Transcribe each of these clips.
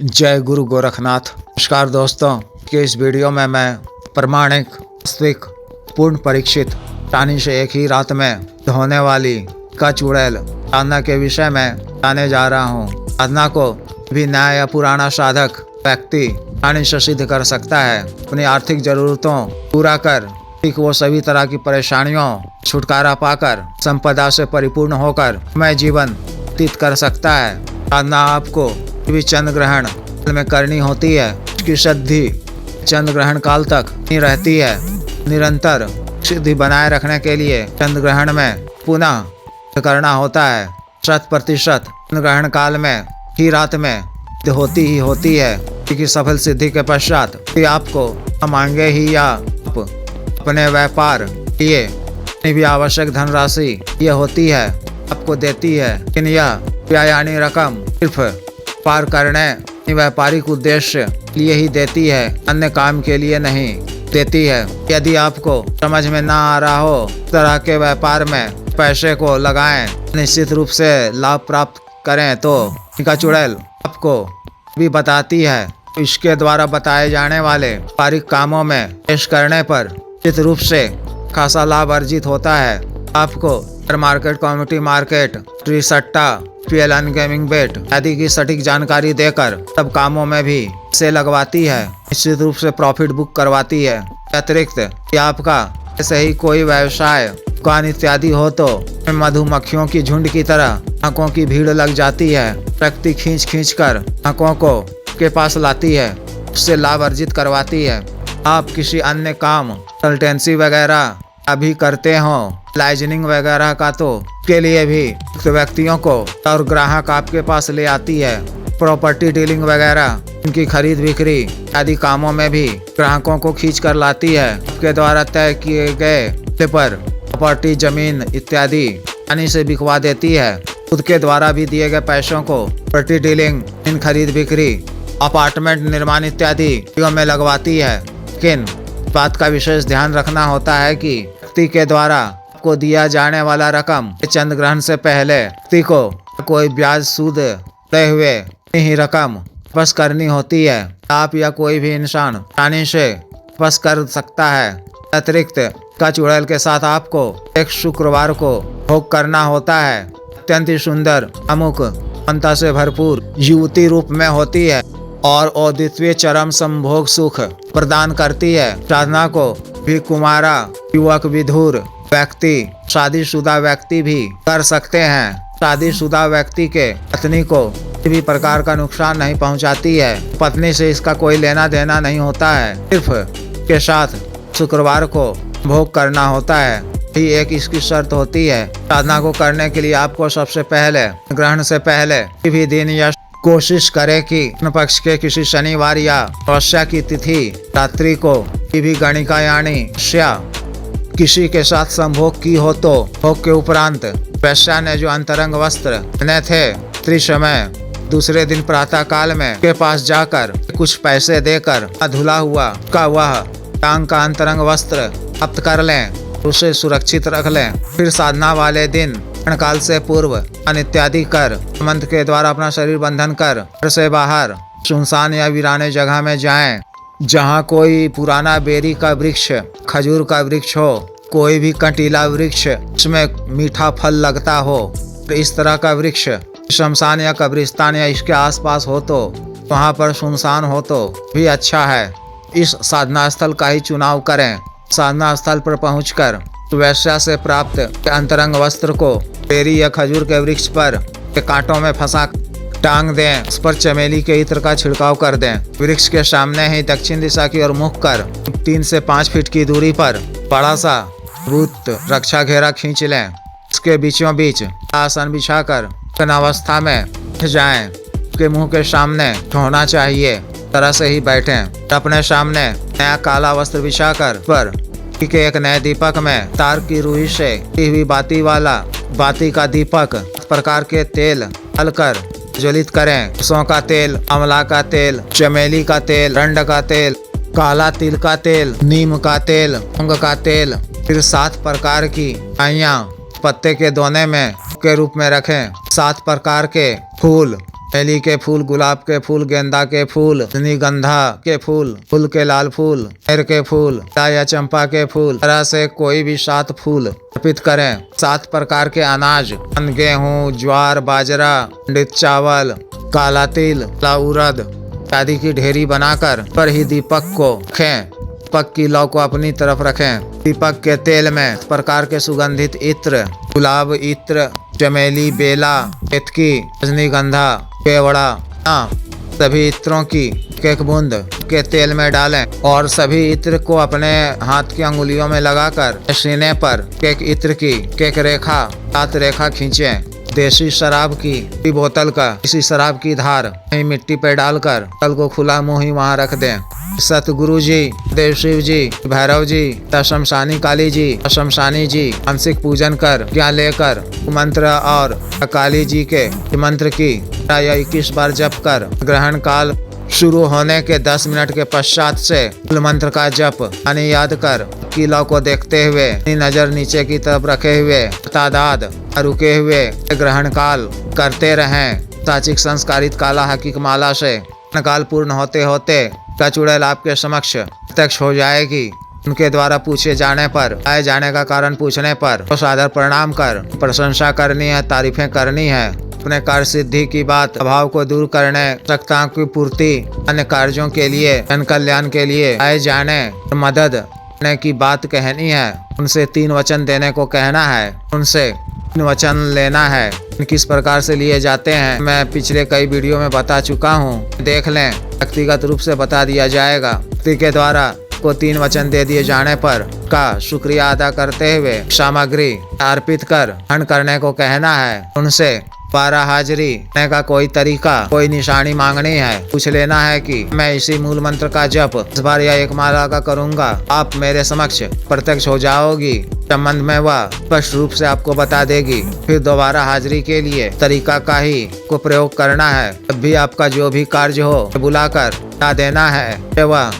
जय गुरु गोरखनाथ। नमस्कार दोस्तों, कि इस वीडियो में मैं प्रमाणिक, वास्तविक, पूर्ण परीक्षित टानी से एक ही रात में होने वाली का चुड़ैल साधना के विषय में बताने जा रहा हूँ। साधना को भी नया या पुराना साधक व्यक्ति टानी से सिद्ध कर सकता है। अपनी आर्थिक जरूरतों पूरा कर वो सभी तरह की परेशानियों छुटकारा पाकर संपदा से परिपूर्ण होकर मैं जीवन व्यतीत कर सकता है। साधना आपको भी चंद्र ग्रहण में करनी होती है। उसकी सिद्धि चंद्र ग्रहण काल तक नहीं रहती है। निरंतर सिद्धि बनाए रखने के लिए चंद्र ग्रहण में पुनः करना होता है। 100% चंद्र ग्रहण काल में ही रात में होती है कि सफल सिद्धि के पश्चात आपको मांगे ही या अपने व्यापार लिए भी आवश्यक धनराशि ये होती है आपको देती है, लेकिन यह यानी रकम सिर्फ पार करने व्यापारिक उद्देश्य लिए ही देती है, अन्य काम के लिए नहीं देती है। यदि आपको समझ में ना आ रहा हो इस तरह के व्यापार में पैसे को लगाएं, निश्चित रूप से लाभ प्राप्त करें तो इनका चुड़ैल आपको भी बताती है। इसके द्वारा बताए जाने वाले व्यापारिक कामों में पेश करने पर निश्चित रूप से खासा लाभ अर्जित होता है। आपको मार्केट, कम्युनिटी मार्केट, ट्री सट्टा, PLN गेमिंग बेट आदि की सटीक जानकारी देकर सब कामों में भी से लगवाती है। निश्चित रूप से प्रॉफिट बुक करवाती है। अतिरिक्त आपका ऐसे ही कोई व्यवसाय दुकान इत्यादि हो तो मधुमक्खियों की झुंड की तरह आंखों की भीड़ लग जाती है। व्यक्ति खींच कर आंखों को के पास लाती है, उससे लाभ अर्जित करवाती है। आप किसी अन्य काम कंसल्टेंसी वगैरह अभी करते हो, लाइजनिंग वगैरह का, तो के लिए भी व्यक्तियों को और ग्राहक आपके पास ले आती है। प्रॉपर्टी डीलिंग वगैरह, उनकी खरीद बिक्री आदि कामों में भी ग्राहकों को खींच कर लाती है। आपके द्वारा तय किए गए पर प्रॉपर्टी, जमीन इत्यादि आसानी से बिकवा देती है। खुद के द्वारा भी दिए गए पैसों को प्रॉपर्टी डीलिंग, इन खरीद बिक्री, अपार्टमेंट निर्माण इत्यादि में लगवाती है। लेकिन बात का विशेष ध्यान रखना होता है कि व्यक्ति के द्वारा आपको दिया जाने वाला रकम चंद्र ग्रहण से पहले व्यक्ति को कोई ब्याज सूद दे हुए ही रकम वापस करनी होती है। आप या कोई भी इंसान आसानी से वापस कर सकता है। अतिरिक्त का चुड़ैल के साथ आपको एक शुक्रवार को भोग करना होता है। अत्यंत ही सुंदर, अमुक अंता से भरपूर युवती रूप में होती है और अद्वितीय चरम संभोग सुख प्रदान करती है। साधना को भी कुमारा, युवक, विधुर व्यक्ति, शादीशुदा व्यक्ति भी कर सकते हैं। शादीशुदा व्यक्ति के पत्नी को किसी भी प्रकार का नुकसान नहीं पहुंचाती है। पत्नी से इसका कोई लेना देना नहीं होता है। सिर्फ के साथ शुक्रवार को भोग करना होता है, ही एक इसकी शर्त होती है। साधना को करने के लिए आपको सबसे पहले ग्रहण से पहले भी दिन या कोशिश करें कि पक्ष के किसी शनिवार या अमावस्या की तिथि रात्रि को भी गणिका यानी श्या किसी के साथ संभोग की हो तो भोग के उपरांत वैश्या ने जो अंतरंग वस्त्र पहने थे, त्रिसमय दूसरे दिन प्रातः काल में के पास जाकर कुछ पैसे देकर धुला हुआ का वह टांग का अंतरंग वस्त्र प्राप्त कर लें, उसे सुरक्षित रख लें। फिर साधना वाले दिन काल से पूर्व इत्यादि कर मंत्र के द्वारा अपना शरीर बंधन कर घर से बाहर सुनसान या वीराने जगह में जाएं, जहां कोई पुराना बेरी का वृक्ष, खजूर का वृक्ष हो, कोई भी कंटीला वृक्ष उसमें मीठा फल लगता हो, इस तरह का वृक्ष शमशान या कब्रिस्तान या इसके आसपास हो तो वहां पर सुनसान हो तो भी अच्छा है। इस साधना स्थल का ही चुनाव करें। साधना स्थल पर पहुंचकर वैश्या से प्राप्त अंतरंग वस्त्र को बेरी या खजूर के वृक्ष पर कांटों में फंसा टांग दें। उस पर चमेली के इत्र का छिड़काव कर दें। वृक्ष के सामने ही दक्षिण दिशा की ओर मुख कर 3 से 5 फीट की दूरी पर बड़ा सा भूत रक्षा घेरा खींच लें। इसके बीचों बीच आसन बिछाकर अवस्था में जाएं। उसके मुंह के सामने होना चाहिए, तरह से ही बैठें। अपने सामने नया काला वस्त्र बिछाकर पर के एक नए दीपक में तार की रुई से की हुई बाती का दीपक प्रकार के तेल डालकर ज्वलित करें। सरसों का तेल, आंवला का तेल, चमेली का तेल, रंड का तेल, काला तिल का तेल, नीम का तेल, मूंग का तेल, फिर 7 प्रकार की आइयां पत्ते के दोने में के रूप में रखें। 7 प्रकार के फूल बेली के फूल, गुलाब के फूल, गेंदा के फूल, रजनीगंधा के फूल, फूल के लाल फूल, खैर के फूल या चंपा के फूल, तरह से कोई भी 7 फूल अर्पित करें। 7 प्रकार के अनाज, गेहूँ, ज्वार, बाजरा, पंडित चावल, काला तिल, उड़द आदि की ढेरी बनाकर पर ही दीपक को रखें। दीपक की लौ को अपनी तरफ रखें। दीपक के तेल में प्रकार के सुगंधित इत्र, गुलाब इत्र, चमेली, बेला, केतकी, रजनीगंधा, केवड़ा, सभी इत्रों की एक बूंद के तेल में डालें और सभी इत्र को अपने हाथ की अंगुलियों में लगाकर सीने पर एक इत्र की एक रेखा 7 रेखा खींचें। देसी शराब की बोतल का किसी शराब की धार वहीं मिट्टी पे डालकर तल को खुला मुंह ही वहाँ रख दें। सतगुरु जी, देव शिव जी, भैरव जी, शमशानी काली जी, शमशानी जी मानसिक पूजन कर ज्ञान लेकर मंत्र और काली जी के मंत्र की 21 बार जप कर ग्रहण काल शुरू होने के 10 मिनट के पश्चात से मूल मंत्र का जप यानी याद कर किला को देखते हुए नजर नीचे की तरफ रखे हुए तादाद रुके हुए ग्रहण काल करते रहें। साचिक संस्कारित काला हकीक माला से काल पूर्ण होते होते का चुड़ैल आपके समक्ष प्रत्यक्ष हो जाएगी। उनके द्वारा पूछे जाने पर, आए जाने का कारण पूछने पर तो सादर प्रणाम कर प्रशंसा करनी है, तारीफें करनी है। अपने कार्य सिद्धि की बात, अभाव को दूर करने, आवश्यकताओं की पूर्ति, अन्य कार्यों के लिए, जन कल्याण के लिए आए जाने मदद करने की बात कहनी है। उनसे 3 वचन देने को कहना है, उनसे 3 वचन लेना है। किस प्रकार से लिए जाते हैं मैं पिछले कई वीडियो में बता चुका हूँ, देख लें। व्यक्तिगत रूप से बता दिया जाएगा। व्यक्ति के द्वारा को 3 वचन दे दिए जाने पर का शुक्रिया अदा करते हुए सामग्री अर्पित कर हन करने को कहना है। उनसे 12 हाजिरी करने का कोई तरीका, कोई निशानी मांगनी है। पूछ लेना है कि मैं इसी मूल मंत्र का जप इस बार या 1 माला का करूंगा, आप मेरे समक्ष प्रत्यक्ष हो जाओगी। संबंध में वह स्पष्ट रूप से आपको बता देगी। फिर दोबारा हाजिरी के लिए तरीका का ही को प्रयोग करना है। जब भी आपका जो भी कार्य हो बुलाकर बता देना है, वह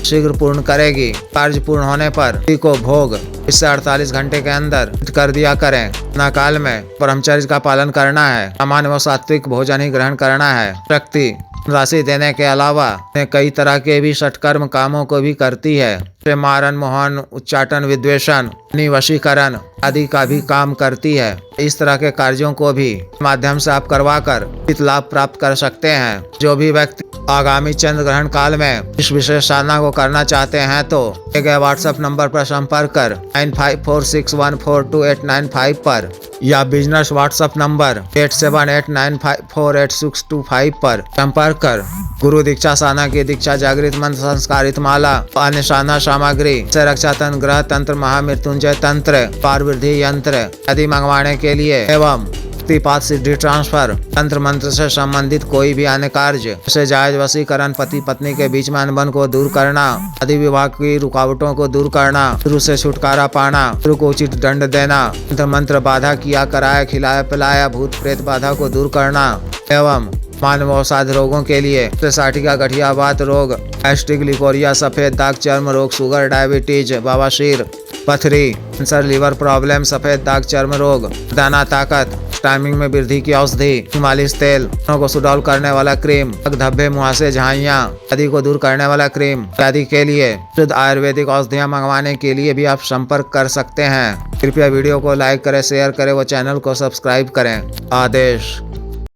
शीघ्र पूर्ण करेगी। कार्य पूर्ण होने पर को भोग इससे 48 घंटे के अंदर कर दिया करें। न काल में ब्रह्मचर्य का पालन करना है। सामान्य व सात्विक भोजन ही ग्रहण करना है। शक्ति राशि देने के अलावा कई तरह के भी षटकर्म कामों को भी करती है। मारन, मोहन, उच्चाटन, विद्वेषण, वशीकरण आदि का भी काम करती है। इस तरह के कार्यों को भी माध्यम से आप करवा कर लाभ प्राप्त कर सकते हैं। जो भी व्यक्ति आगामी चंद्र ग्रहण काल में इस विशेष साधना को करना चाहते हैं तो दिए गए व्हाट्सएप नंबर पर संपर्क कर 9546142895 पर या बिजनेस व्हाट्सएप नंबर 8789548625 पर संपर्क कर गुरु दीक्षा साधना की दीक्षा, जागृत मंत्र, संस्कारित माला, अन्य साधना सामग्री से रक्षा तंत्र, ग्रह तंत्र, महामृत्युंजय तंत्र, पारवृद्धि यंत्र आदि मंगवाने के लिए एवं पात सिद्धि ट्रांसफर, तंत्र मंत्र से संबंधित कोई भी अन्य कार्य जैसे जायज वशीकरण, पति पत्नी के बीच में अनबन को दूर करना आदि विवाह की रुकावटों को दूर करना, शुरू से छुटकारा पाना, शुरू को उचित दंड देना, तंत्र मंत्र बाधा किया कराया खिलाया पिलाया भूत प्रेत बाधा को दूर करना एवं मानव साध्य रोगों के लिए साठिका, गठिया वात रोग, गैस्ट्रिक, लिकोरिया, सफेद दाग, चर्म रोग, शुगर, डायबिटीज, बवासीर, पथरी, कैंसर, लीवर प्रॉब्लम, सफेद दाग, चर्म रोग, दाना ताकत, टाइमिंग में वृद्धि की औषधि, मालिश तेल को सुडौल करने वाला क्रीम, धब्बे, मुहासे, झाइयाँ आदि को दूर करने वाला क्रीम आदि के लिए शुद्ध आयुर्वेदिक औषधियाँ मंगवाने के लिए भी आप संपर्क कर सकते हैं। कृपया वीडियो को लाइक करें, शेयर करें व चैनल को सब्सक्राइब करें। आदेश।